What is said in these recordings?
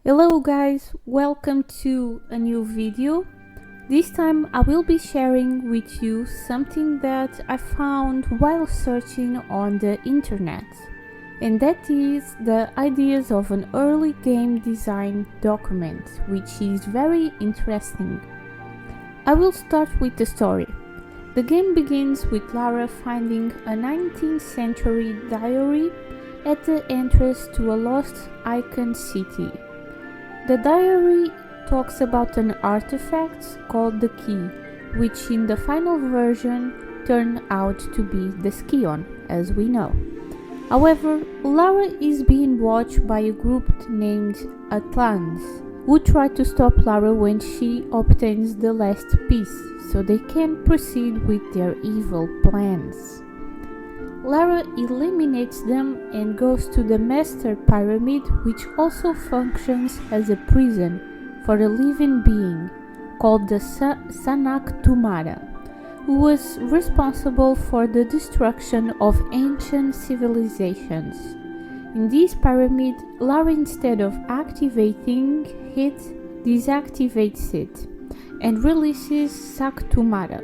Hello guys, welcome to a new video. This time I will be sharing with you something that I found while searching on the internet, and that is the ideas of an early game design document, which is very interesting. I will start with the story. The game begins with Lara finding a 19th century diary at the entrance to a lost icon city. The diary talks about an artifact called the Key, which in the final version turned out to be the Skion, as we know. However, Lara is being watched by a group named Atlans, who try to stop Lara when she obtains the last piece, so they can proceed with their evil plans. Lara eliminates them and goes to the Master Pyramid, which also functions as a prison for a living being called the Sanak Tumara, who was responsible for the destruction of ancient civilizations. In this pyramid, Lara, instead of activating it, deactivates it and releases Saktumara.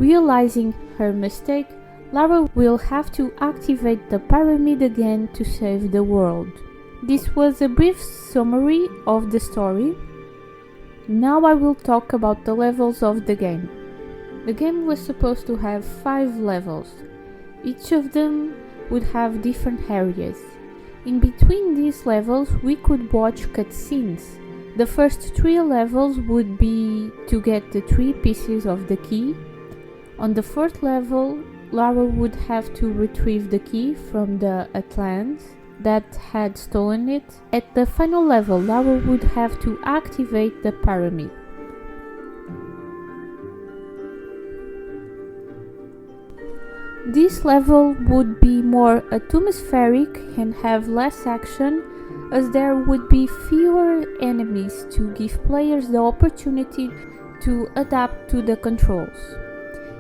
Realizing her mistake, Lara will have to activate the pyramid again to save the world. This was a brief summary of the story. Now I will talk about the levels of the game. The game was supposed to have 5 levels. Each of them would have different areas. In between these levels we could watch cutscenes. The first 3 levels would be to get the 3 pieces of the key. On the 4th level, Lara would have to retrieve the key from the Atlans that had stolen it. At the final level, Lara would have to activate the pyramid. This level would be more atmospheric and have less action, as there would be fewer enemies to give players the opportunity to adapt to the controls.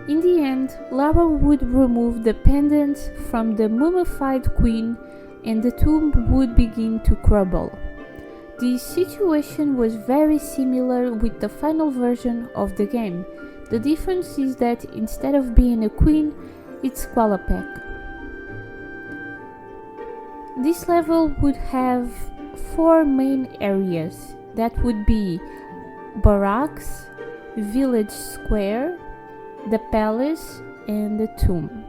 In the end, Lara would remove the pendant from the mummified queen and the tomb would begin to crumble. This situation was very similar with the final version of the game. The difference is that instead of being a queen, it's Qualapec. This level would have 4 main areas that would be barracks, village square, the palace and the tomb.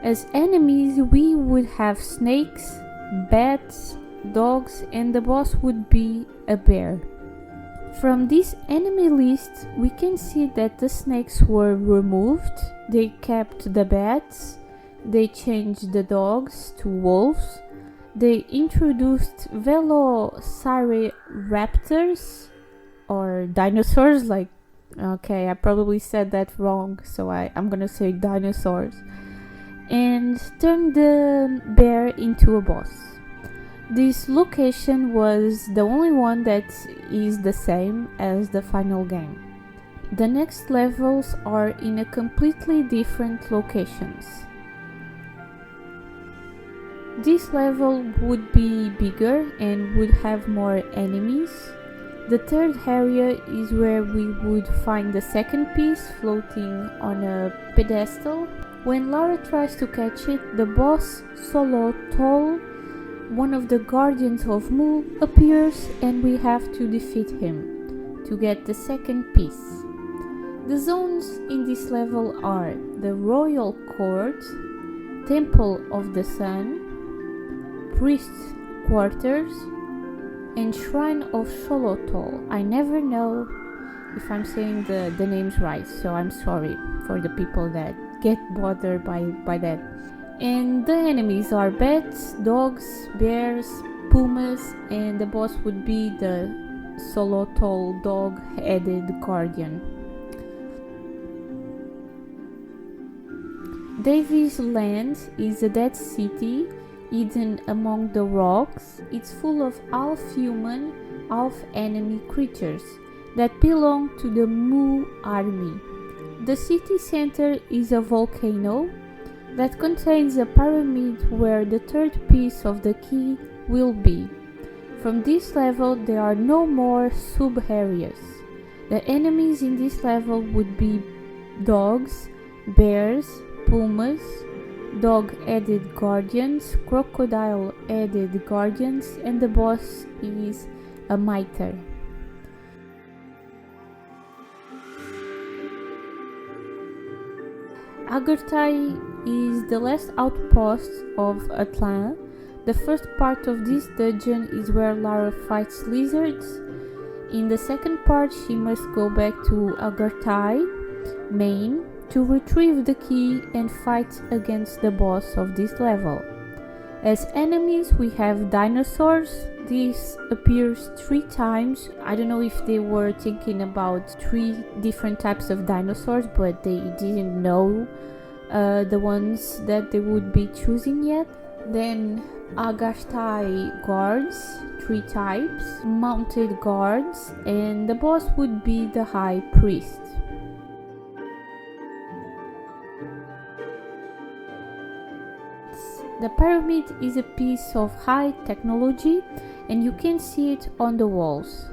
As enemies we would have snakes, bats, dogs, and the boss would be a bear. From this enemy list we can see that the snakes were removed, they kept the bats, they changed the dogs to wolves, they introduced velociraptors or dinosaurs, okay, I probably said that wrong, so I'm gonna say dinosaurs, and turned the bear into a boss. This location was the only one that is the same as the final game. The next levels are in a completely different locations. This level would be bigger and would have more enemies. The third area is where we would find the second piece floating on a pedestal. When Lara tries to catch it, the boss Solotol, one of the guardians of Mu, appears and we have to defeat him to get the second piece. The zones in this level are the Royal Court, Temple of the Sun, Priest's Quarters, and Shrine of Solotol. I never know if I'm saying the names right, so I'm sorry for the people that get bothered by that. And the enemies are bats, dogs, bears, pumas, and the boss would be the Solotol dog-headed guardian. Davies Land is a dead city hidden among the rocks. It's full of half-human, half-enemy creatures that belong to the Mu army. The city center is a volcano that contains a pyramid where the third piece of the key will be. From this level there are no more sub-areas. The enemies in this level would be dogs, bears, pumas, dog-headed guardians, crocodile-headed guardians, and the boss is a mitre. Agar Tai is the last outpost of Atlan. The first part of this dungeon is where Lara fights lizards. In the second part she must go back to Agar Tai, Maine, to retrieve the key and fight against the boss of this level. As enemies we have dinosaurs. This appears 3 times. I don't know if they were thinking about 3 different types of dinosaurs, but they didn't know the ones that they would be choosing yet. Then Agar Tai guards, 3 types, mounted guards, and the boss would be the high priest. The pyramid is a piece of high technology and you can see it on the walls.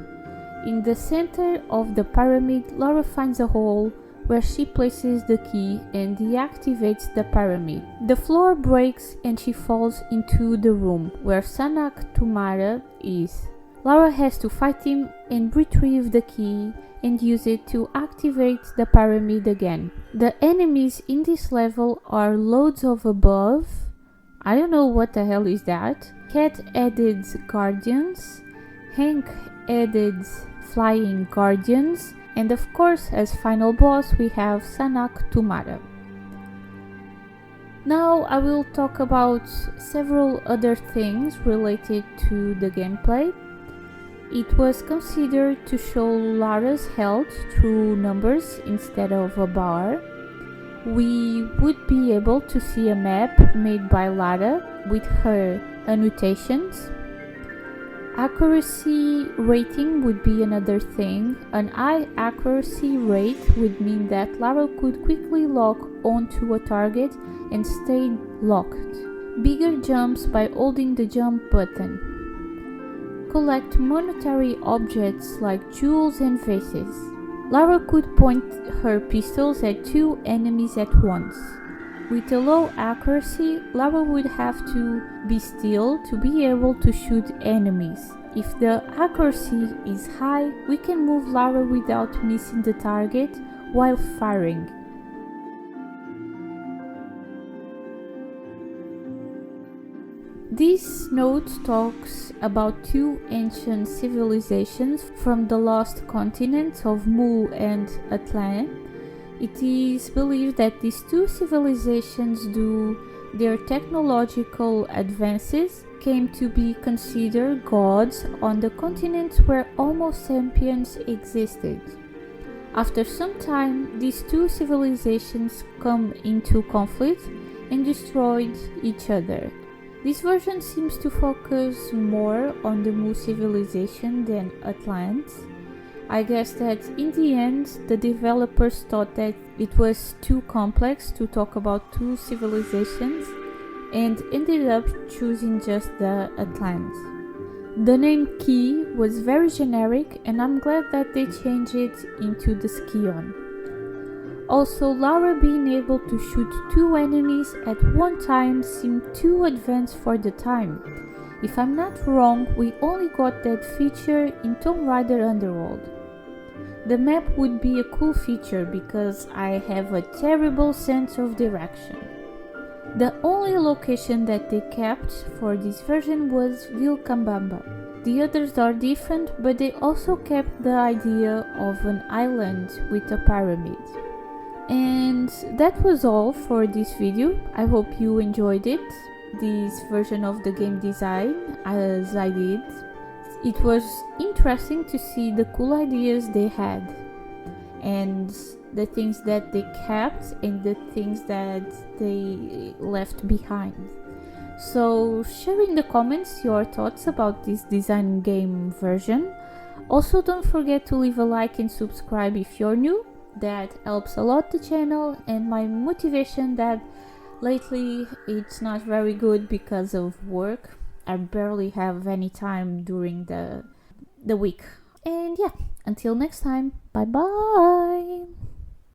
In the center of the pyramid, Lara finds a hole where she places the key and deactivates the pyramid. The floor breaks and she falls into the room where Sanak Tumara is. Lara has to fight him and retrieve the key and use it to activate the pyramid again. The enemies in this level are loads of above. I don't know what the hell is that. Cat-headed guardians, Hank-headed flying guardians, and of course as final boss we have Sanak Tumara. Now I will talk about several other things related to the gameplay. It was considered to show Lara's health through numbers instead of a bar. We would be able to see a map made by Lara with her annotations. Accuracy rating would be another thing. An high accuracy rate would mean that Lara could quickly lock onto a target and stay locked. Bigger jumps by holding the jump button. Collect monetary objects like jewels and vases. Lara could point her pistols at 2 enemies at once. With a low accuracy, Lara would have to be still to be able to shoot enemies. If the accuracy is high, we can move Lara without missing the target while firing. This note talks about 2 ancient civilizations from the lost continents of Mu and Atlan. It is believed that these 2 civilizations, due their technological advances, came to be considered gods on the continents where Homo sapiens existed. After some time, these 2 civilizations come into conflict and destroyed each other. This version seems to focus more on the Mu civilization than Atlantis. I guess that in the end the developers thought that it was too complex to talk about 2 civilizations and ended up choosing just the Atlantis. The name Key was very generic and I'm glad that they changed it into the Skion. Also, Lara being able to shoot 2 enemies at one time seemed too advanced for the time. If I'm not wrong, we only got that feature in Tomb Raider Underworld. The map would be a cool feature because I have a terrible sense of direction. The only location that they kept for this version was Vilcabamba. The others are different, but they also kept the idea of an island with a pyramid. And that was all for this video. I hope you enjoyed it, this version of the game design, as I did. It was interesting to see the cool ideas they had and the things that they kept and the things that they left behind. So share in the comments your thoughts about this design game version. Also, don't forget to leave a like and subscribe if you're new. That helps a lot the channel and my motivation that lately it's not very good because of work. I barely have any time during the week. And yeah, until next time, bye bye.